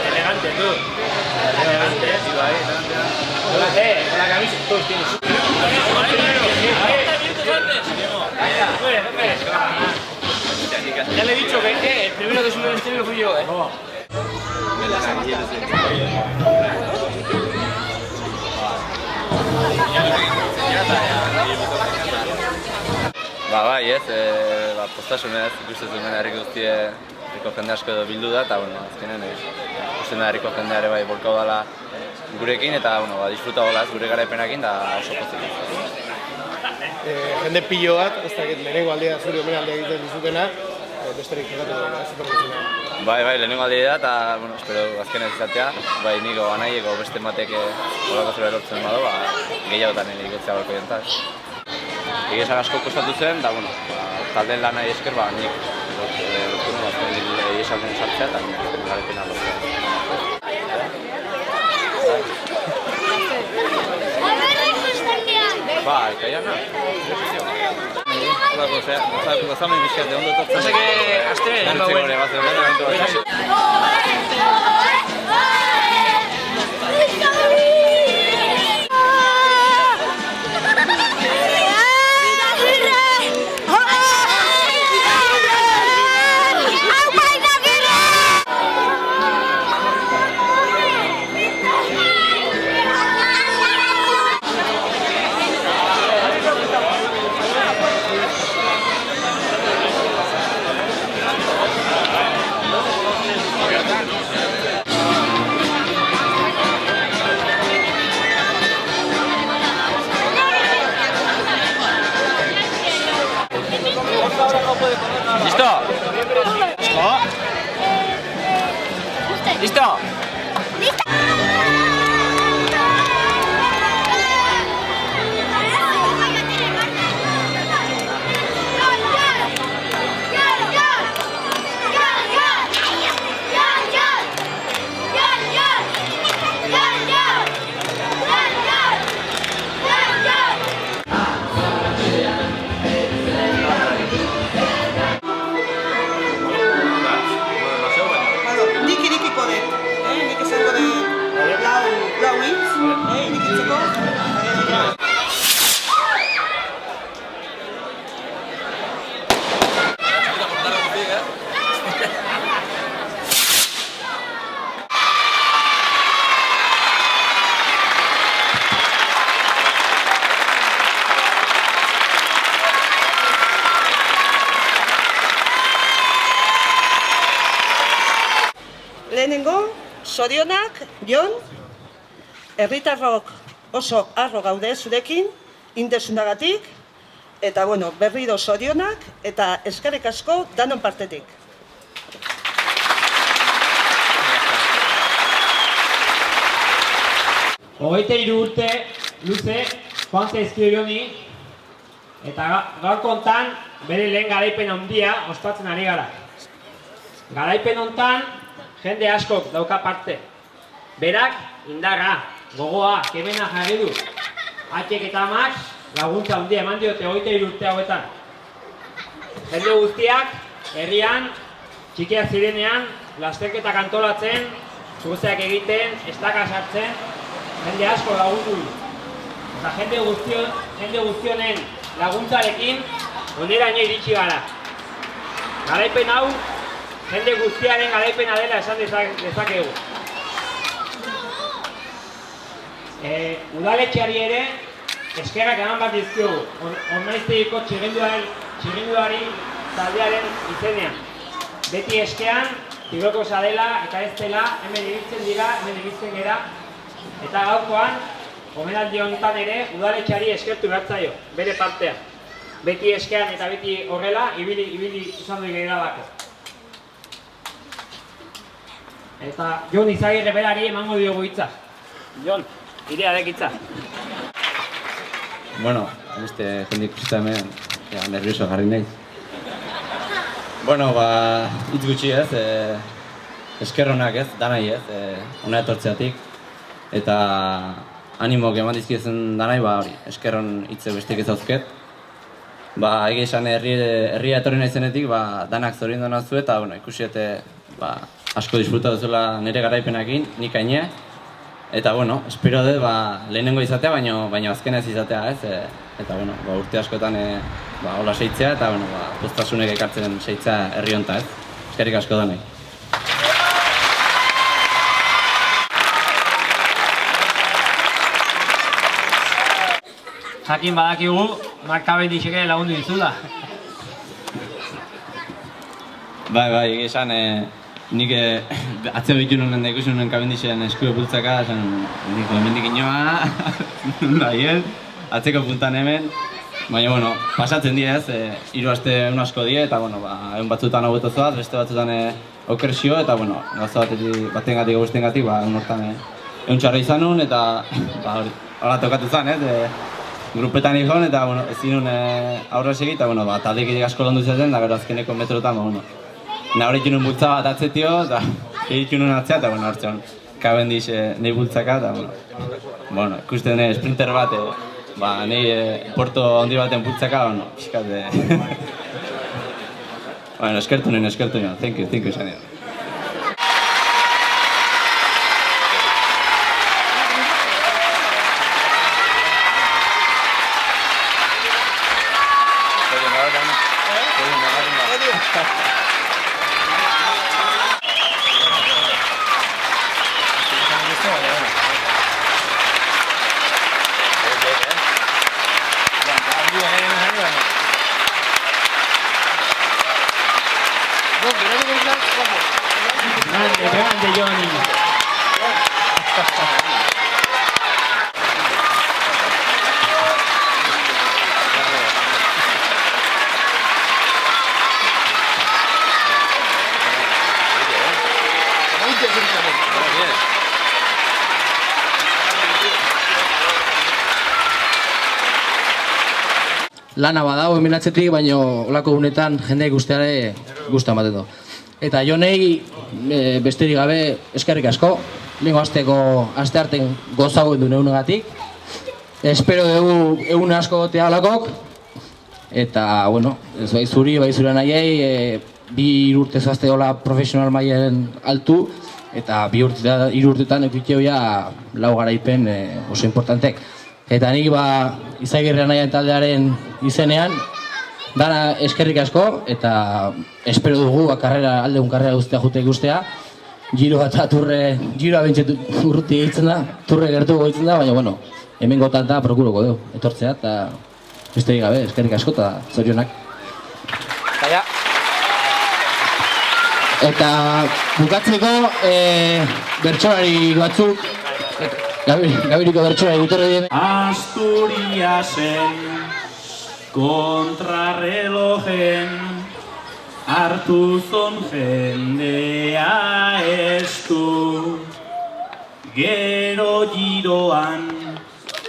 Elegante, tú. Elegante, con la camisa, todos tienes. 40 minutos antes. Ya le he dicho que el primero que subió el estreno fui yo, Bai, ez, postasunez, ikusten zuen herri guztieko jende asko edo bildu da, eta, azkenen, ikusten da herriko jendea ere bai bolkau dela gurekin, eta, disfruta golaz gure garaipenakin, da oso pozik. Jende pilo bat, ez dakit lehenengo aldea zure omenaldia egiten dizutena, besterik jokatu dut, superguzina. Bai, lehenengo aldea da, eta, espero azkenez izatea, bai niko anaieko beste matek horako zure erortzen badu, gehiagotan ikotzea balko jentaz. Egesan asko kostatu zen, da, taldeen lanai esker, nik lortu azken egesan den sartzea, eta garepena lortzea. Bai, kaiana. Gozame bizkat, de ondo totzen. Pasa que astre, ¿Listo? ¿Listo? Lehenengo, zorionak, Jon, herritarrok oso harro gaude zurekin, intesunagatik, eta berriro zorionak eta eskerrik asko danon partetik. 23 urte luze joan zaizkio Joni, eta gaurko hontan bere lehen garaipen handia ospatzen ari gara. Garaipen hontan jende askok dauka parte. Berak indarra, gogoa, kemena jarri du. Atxek eta amak laguntza handia eman diote 23 urte hauetan. Jende guztiak herrian, txikiak zirenean, lasterketak antolatzen, zuzeak egiten, estaka sartzen, jende asko lagundu du. Eta jende guztionen laguntzarekin oneraino iritsi gara. Garaipen hau, jende guztiaren garaipena dela esan dezakegu. Udaletxeari ere eskerrak eman bat dizkiogu, Ormaiztegiko txirrinduari taldearen izenean. Beti eskean, tirokosa dela eta ez dela, hemen ibiltzen gera, eta gaurkoan, omenaldi honetan ere, udaletxeari eskertu behartzaio, bere partea. Beti eskean eta beti horrela, ibili izan dut gara bako. Eta Jon Izagirre berari emango diogu hitza. Jon, irea dekitza. Bueno, beste jende ikusita hemen, nervioso jarri nahiz. Bueno, hitz gutxi ez, eskerronak ez, danai ez, hona etortzeatik. Eta animoak eman dizkiezen danai, hori, eskerron hitze besteik ez dauzket. Ba, egia esan herria etorri naizenetik, ba, danak zoriondu nazu eta, bueno, ikusi ba, asko disfruta duzula nire garaipenakin, nik aine. Eta, bueno, espero dut, ba, lehenengo izatea, baina azkenez izatea, ez? Eta, bueno, ba, urte askotan, ba, hola seitzea eta, bueno, ba, poztasunek ekartzen seitzea herri honta, ez? Eskerrik asko danai. Jakin badakigu, Mark Cavendishek lagundu dizula. Bai, esan, nik atzeo bitu nuen da ikusi nuen Cavendishen eskue bultzaka, esan, nik hemendik inoa, bai, atzeko puntan hemen. Baina, bueno, pasatzen dira ez, 3 aste egun asko die, eta, bueno, ba, egun batzutan hobeto zoaz, beste batzutan okersio, eta, bueno, gauza batengatik o bestegatik, ba, egun hortan egun txarra izan nuen, eta, ba, hola tokatu zen, grupetan ikon, eta, bueno, ez zinun aurra segi, eta, bueno, ba, taldekidik asko londu zen, da, gero azkeneko metroetan, ba, bueno, nahore nuen bultza bat atzetio, eta egin nuen atzea, eta, bueno, hortzion, Cavendish nahi bultzaka, eta, bueno, ikusten sprinter bat, ba, nahi porto handi baten bultzaka, bueno, pixkat, bueno, eskertu nuen, thank you, esan nire. Grande Johnny. Lana badago hemen atzetik, baina olako gunetan jendeak ikusteare gustu ematen du. Eta Jonei besterik gabe eskerrik asko, lehenko astearten gozagoen duen egunagatik. Espero dugu egun asko gotea olakok. Eta, bueno, ez bai zuri, bai zure nahiei, 2 urte zoazte hola profesional mailen altu, eta 3 urtetan ekutxeo ja 4 garaipen oso importantek. Eta nik Izagirre nahian taldearen izenean, dana eskerrik asko, eta espero dugu aldegun karrera guztia jute ikustea. Giroa eta giroa bentset urruti egiten da, turre gertuko egiten da, baina, bueno, hemen gotan eta prokuroko dugu, etortzea, eta besterik gabe, eskerrik asko eta zorionak. Eta bukatzeko, bertsolari batzuk, Gabiriko bertsolari gutorre dien. Asturiasen kontrarrelojen hartu zon jendea estu. Gero giroan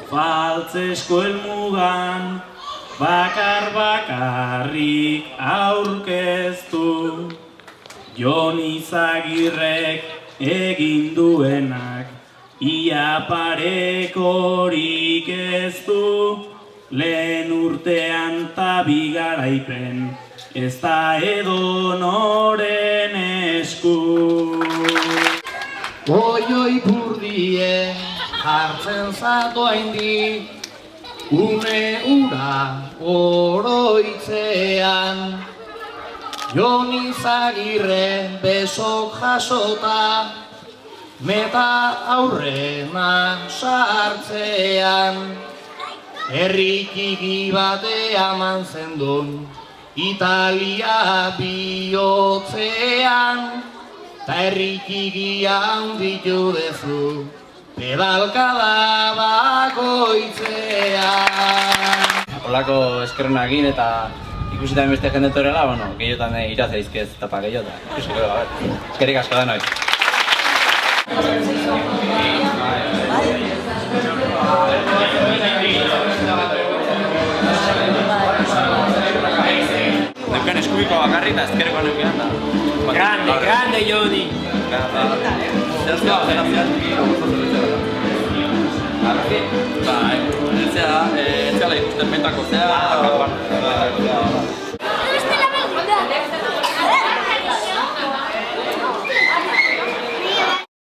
faltzesko helmugan bakarrik aurkeztu. Jon Izagirrek egin duenak ia parekorik ez du, lehen urtean ta bigaraipen, ez da edonoren esku. Oi burdie hartzen zato haindi, une ura oroitzean. Jon Izagirre besok jasota, meta aurrena sartzean. Herrikiki batea eman zendun, Italia bihotzean. Ta herrikigia handitu dezu, pedalkada bakoitzean. Olako eskerrenak egin eta ikusita beste jende etorrela, bueno, gehiotan irazea izkez tapa gehiota. Eskerrik asko da noi. Neukan eskubiko bakarri eta ezkerreko neukean da. Grande Joni. Ba, etzela ikusten metako zea,